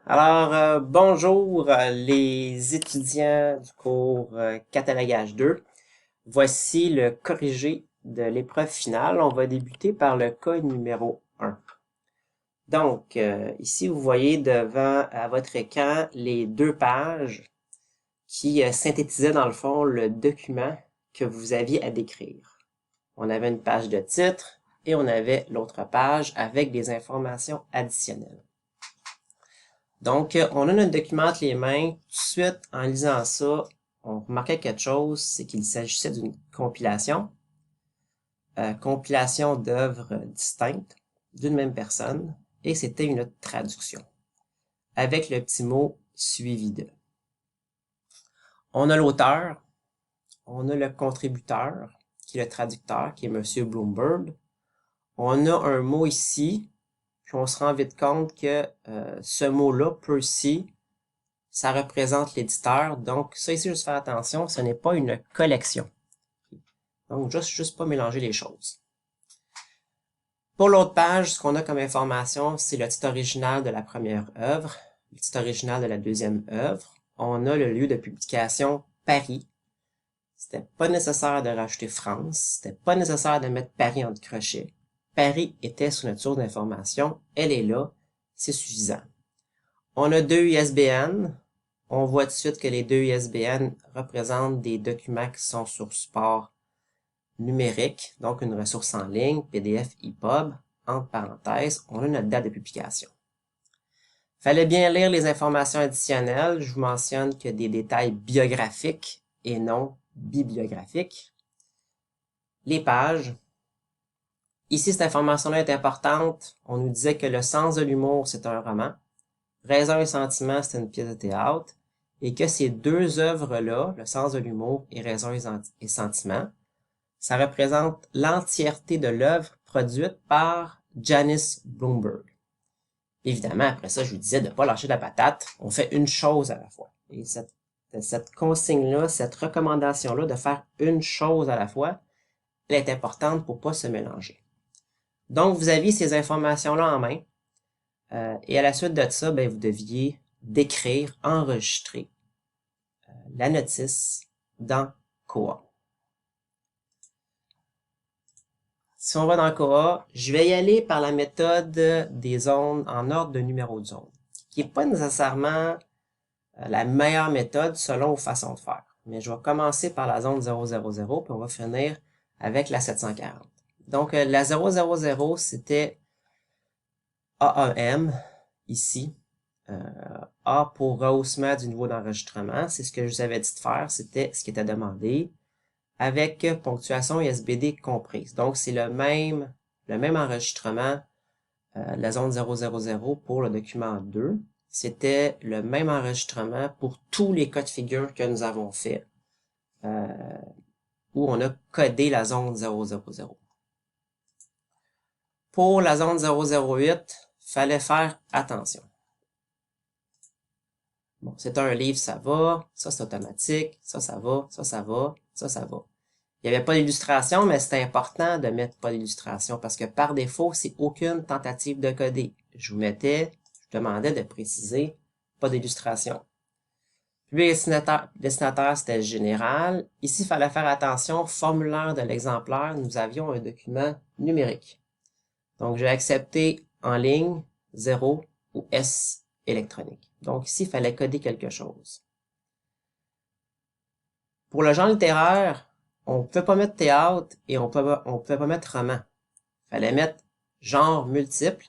Bonjour les étudiants du cours Catalogage 2. Voici le corrigé de l'épreuve finale. On va débuter par le cas numéro 1. Donc, ici, vous voyez devant à votre écran les deux pages qui synthétisaient dans le fond le document que vous aviez à décrire. On avait une page de titre et on avait l'autre page avec des informations additionnelles. Donc, on a notre document entre les mains. Tout de suite, en lisant ça, on remarquait quelque chose, c'est qu'il s'agissait d'une compilation. Compilation d'œuvres distinctes d'une même personne. Et c'était une traduction. Avec le petit mot suivi de. On a l'auteur. On a le contributeur, qui est le traducteur, qui est Monsieur Bloomberg. On a un mot ici, puis on se rend vite compte que ce mot-là, Percy, ça représente l'éditeur. Donc, ça ici, juste faire attention, ce n'est pas une collection. Donc, juste pas mélanger les choses. Pour l'autre page, ce qu'on a comme information, c'est le titre original de la première œuvre, le titre original de la deuxième œuvre. On a le lieu de publication Paris. C'était pas nécessaire de rajouter France. C'était pas nécessaire de mettre Paris entre crochets. Paris était sur notre source d'information. Elle est là. C'est suffisant. On a deux ISBN. On voit tout de suite que les deux ISBN représentent des documents qui sont sur support numérique, donc une ressource en ligne, PDF, EPUB. Entre parenthèses, on a notre date de publication. Fallait bien lire les informations additionnelles. Je vous mentionne que des détails biographiques et non bibliographiques. Les pages. Ici, cette information-là est importante. On nous disait que Le sens de l'humour, c'est un roman. Raison et sentiment, c'est une pièce de théâtre. Et que ces deux œuvres-là, Le sens de l'humour et Raison et sentiment, ça représente l'entièreté de l'œuvre produite par Janice Bloomberg. Évidemment, après ça, je vous disais de ne pas lâcher la patate. On fait une chose à la fois. Et cette consigne-là, cette recommandation-là de faire une chose à la fois, elle est importante pour ne pas se mélanger. Donc, vous aviez ces informations-là en main. Et à la suite de ça, vous deviez décrire, enregistrer la notice dans Koha. Si on va dans Koha, je vais y aller par la méthode des zones en ordre de numéro de zone, qui n'est pas nécessairement la meilleure méthode selon vos façons de faire. Mais je vais commencer par la zone 000, puis on va finir avec la 740. Donc, la 000, c'était AAM, ici. A pour rehaussement du niveau d'enregistrement. C'est ce que je vous avais dit de faire. C'était ce qui était demandé. Avec ponctuation ISBD comprise. Donc, c'est le même enregistrement, la zone 000 pour le document 2. C'était le même enregistrement pour tous les cas de figure que nous avons fait, où on a codé la zone 000. Pour la zone 008, fallait faire attention. Bon, c'est un livre, ça va. Ça, c'est automatique. Ça va. Ça va. Ça va. Il n'y avait pas d'illustration, mais c'était important de mettre pas d'illustration parce que par défaut, c'est aucune tentative de coder. Je demandais de préciser pas d'illustration. Puis destinataire, c'était général. Ici, il fallait faire attention, formulaire de l'exemplaire, nous avions un document numérique. Donc, j'ai accepté en ligne, 0 ou S électronique. Donc, ici, il fallait coder quelque chose. Pour le genre littéraire, on ne pouvait pas mettre théâtre et on pouvait pas mettre roman. Il fallait mettre genre multiple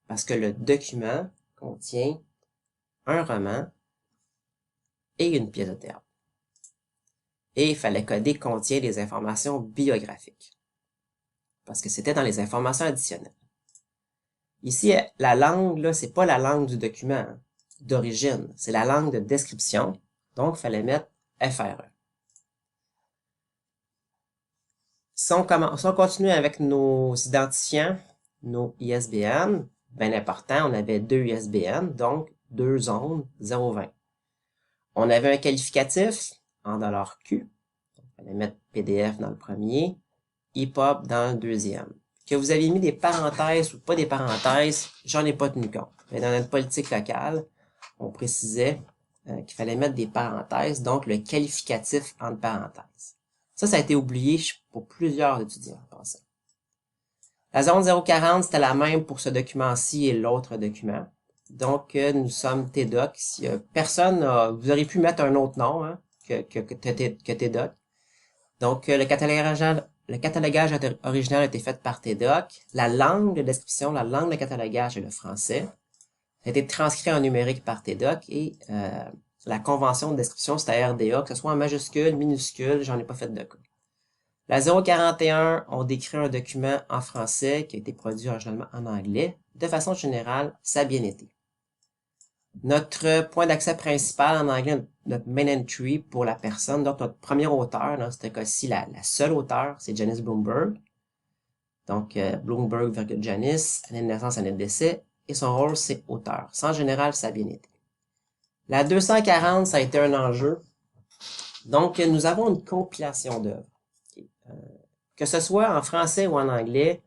parce que le document contient un roman et une pièce de théâtre. Et il fallait coder contient des informations biographiques parce que c'était dans les informations additionnelles. Ici, la langue, là, c'est pas la langue du document d'origine, c'est la langue de description. Donc, il fallait mettre FRE. Si on continue avec nos identifiants, nos ISBN, bien important, on avait deux ISBN, donc deux zones 020. On avait un qualificatif en $Q. Donc, il fallait mettre PDF dans le premier, EPUB dans le deuxième. Que vous avez mis des parenthèses ou pas des parenthèses, j'en ai pas tenu compte. Mais dans notre politique locale, on précisait qu'il fallait mettre des parenthèses, donc le qualificatif entre parenthèses. Ça a été oublié pour plusieurs étudiants en passant. La zone 040, c'était la même pour ce document-ci et l'autre document. Donc, nous sommes TDOC. Si personne, vous auriez pu mettre un autre nom hein, que TDOC. Donc, le catalogage original a été fait par TDOC. La langue de description, la langue de catalogage est le français. Ça a été transcrit en numérique par TDOC et la convention de description, c'était RDA, que ce soit en majuscule, minuscule, j'en ai pas fait de cas. La 041, on décrit un document en français qui a été produit originalement en anglais. De façon générale, ça a bien été. Notre point d'accès principal en anglais, notre main entry pour la personne, donc notre premier auteur, dans ce cas-ci, la seule auteur, c'est Janice Bloomberg. Donc, Bloomberg, Janice, année de naissance, année de décès, et son rôle, c'est auteur. Ça, en général, ça a bien été. La 240, ça a été un enjeu. Donc, nous avons une compilation d'œuvres. Que ce soit en français ou en anglais,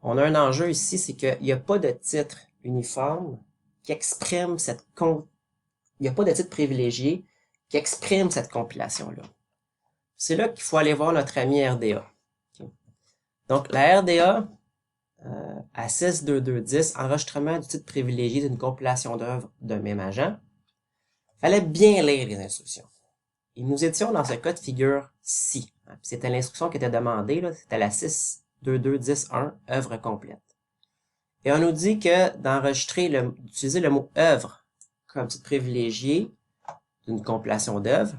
on a un enjeu ici, c'est qu'il n'y a pas de titre uniforme qui exprime cette il n'y a pas de titre privilégié qui exprime cette compilation-là. C'est là qu'il faut aller voir notre ami RDA. Okay. Donc, la RDA, à 62210, enregistrement du titre privilégié d'une compilation d'œuvres d'un même agent, fallait bien lire les instructions. Et nous étions dans ce cas de figure-ci. C'était l'instruction qui était demandée, c'était la 62210.1, œuvre complète. Et on nous dit que d'utiliser le mot œuvre comme titre privilégié d'une compilation d'œuvres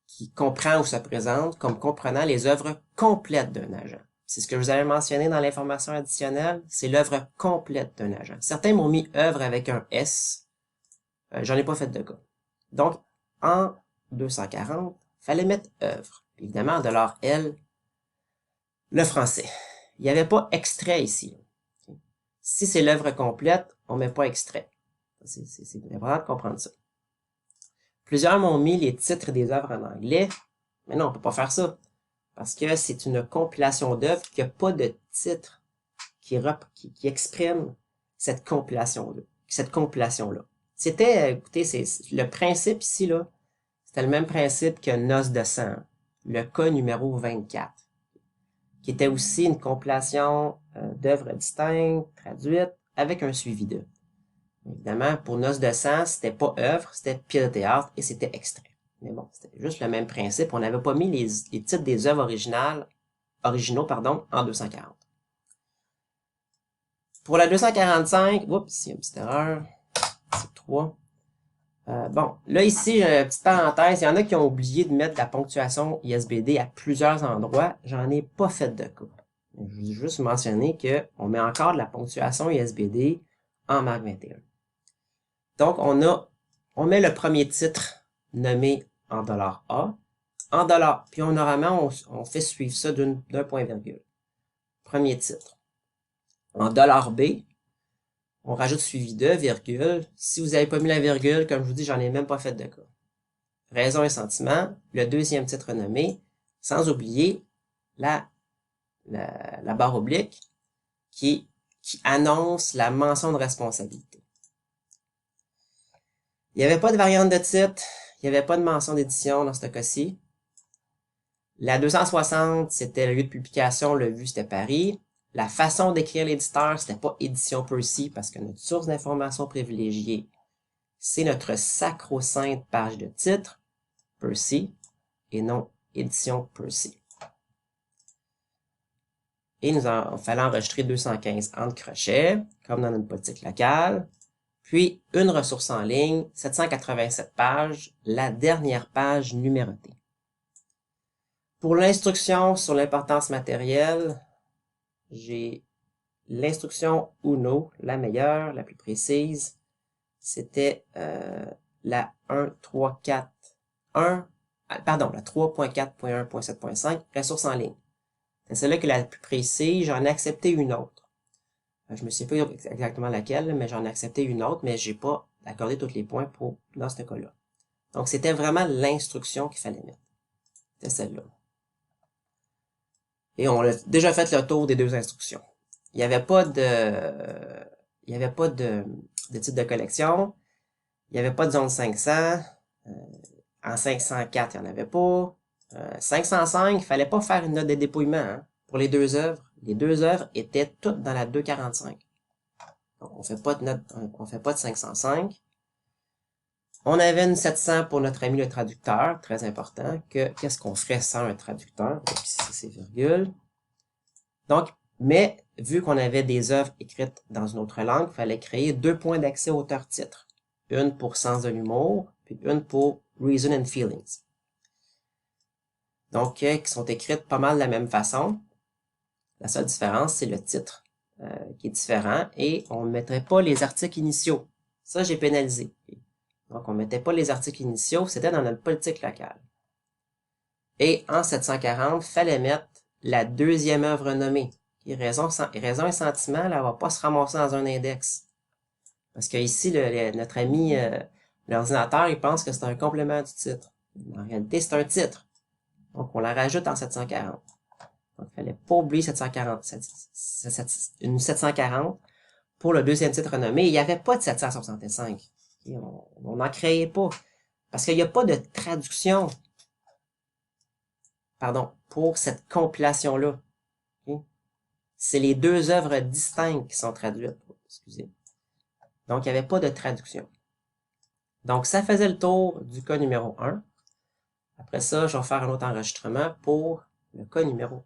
qui comprend ou se présente comme comprenant les œuvres complètes d'un agent. C'est ce que je vous avais mentionné dans l'information additionnelle, c'est l'œuvre complète d'un agent. Certains m'ont mis œuvre avec un S, j'en ai pas fait de cas. Donc, en 240, fallait mettre œuvre. Évidemment, $L, le français. Il n'y avait pas extrait ici. Si c'est l'œuvre complète, on met pas extrait. C'est important de comprendre ça. Plusieurs m'ont mis les titres des œuvres en anglais, mais non, on peut pas faire ça. Parce que c'est une compilation d'œuvres qui n'a pas de titre qui exprime cette compilation-là. C'était, écoutez, c'est le principe ici, là, c'était le même principe que Noces de sang, le cas numéro 24, qui était aussi une compilation d'œuvres distinctes, traduites, avec un suivi d'eux. Évidemment, pour Noces de sang, c'était pas œuvre, c'était pièce de théâtre et c'était extrait. Mais bon, c'était juste le même principe. On n'avait pas mis les titres des œuvres originaux, en 240. Pour la 245, oups, il y a une petite erreur. C'est 3. Bon, là ici, j'ai une petite parenthèse. Il y en a qui ont oublié de mettre la ponctuation ISBD à plusieurs endroits. J'en ai pas fait de cas. Je vais juste mentionner qu'on met encore de la ponctuation ISBD en marque 21. Donc, on met le premier titre nommé en $A, en $, puis normalement, on fait suivre ça d'un point virgule. Premier titre. En $B, on rajoute suivi de virgule. Si vous n'avez pas mis la virgule, comme je vous dis, j'en ai même pas fait de cas. Raison et sentiment, le deuxième titre nommé, sans oublier la barre oblique qui annonce la mention de responsabilité. Il n'y avait pas de variante de titre, il n'y avait pas de mention d'édition dans ce cas-ci. La 260, c'était le lieu de publication, le vu, c'était Paris. La façon d'écrire l'éditeur, c'était pas édition Percy, parce que notre source d'information privilégiée, c'est notre sacro-sainte page de titre, Percy, et non édition Percy. Et il fallait enregistrer 215 entre crochets, comme dans notre politique locale. Puis, une ressource en ligne, 787 pages, la dernière page numérotée. Pour l'instruction sur l'importance matérielle, j'ai l'instruction Uno, la meilleure, la plus précise. C'était la 3.4.1.7.5, ressources en ligne. C'est celle-là qui est la plus précise. J'en ai accepté une autre. Je me souviens pas exactement laquelle, mais j'en ai accepté une autre, mais j'ai pas accordé tous les points dans ce cas-là. Donc, c'était vraiment l'instruction qu'il fallait mettre. C'était celle-là. Et on a déjà fait le tour des deux instructions. Il n'y avait pas de de titres de collection. Il n'y avait pas de zone 500. En 504, il n'y en avait pas. 505, il ne fallait pas faire une note de dépouillement hein, pour les deux œuvres. Les deux œuvres étaient toutes dans la 245. Donc, on ne fait pas de note, on fait pas de 505. On avait une 700 pour notre ami le traducteur, très important, qu'est-ce qu'on ferait sans un traducteur? Donc ici, c'est virgule. Donc, mais vu qu'on avait des œuvres écrites dans une autre langue, il fallait créer deux points d'accès auteur-titre. Une pour Sens de l'humour, puis une pour Reason and Feelings. Donc, qui sont écrites pas mal de la même façon. La seule différence, c'est le titre qui est différent et on ne mettrait pas les articles initiaux. Ça, j'ai pénalisé. Donc, on ne mettait pas les articles initiaux, c'était dans notre politique locale. Et en 740, il fallait mettre la deuxième œuvre nommée. Et raison et sentiment, là, elle ne va pas se ramasser dans un index. Parce que ici, notre ami, l'ordinateur, il pense que c'est un complément du titre. En réalité, c'est un titre. Donc, on la rajoute en 740. Donc, il fallait pas oublier 740, une 740 pour le deuxième titre nommé. Il n'y avait pas de 765. On n'en créait pas. Parce qu'il n'y a pas de traduction, pardon, pour cette compilation-là. C'est les deux œuvres distinctes qui sont traduites. Excusez. Donc, il n'y avait pas de traduction. Donc, ça faisait le tour du cas numéro 1. Après ça, je vais faire un autre enregistrement pour le cas numéro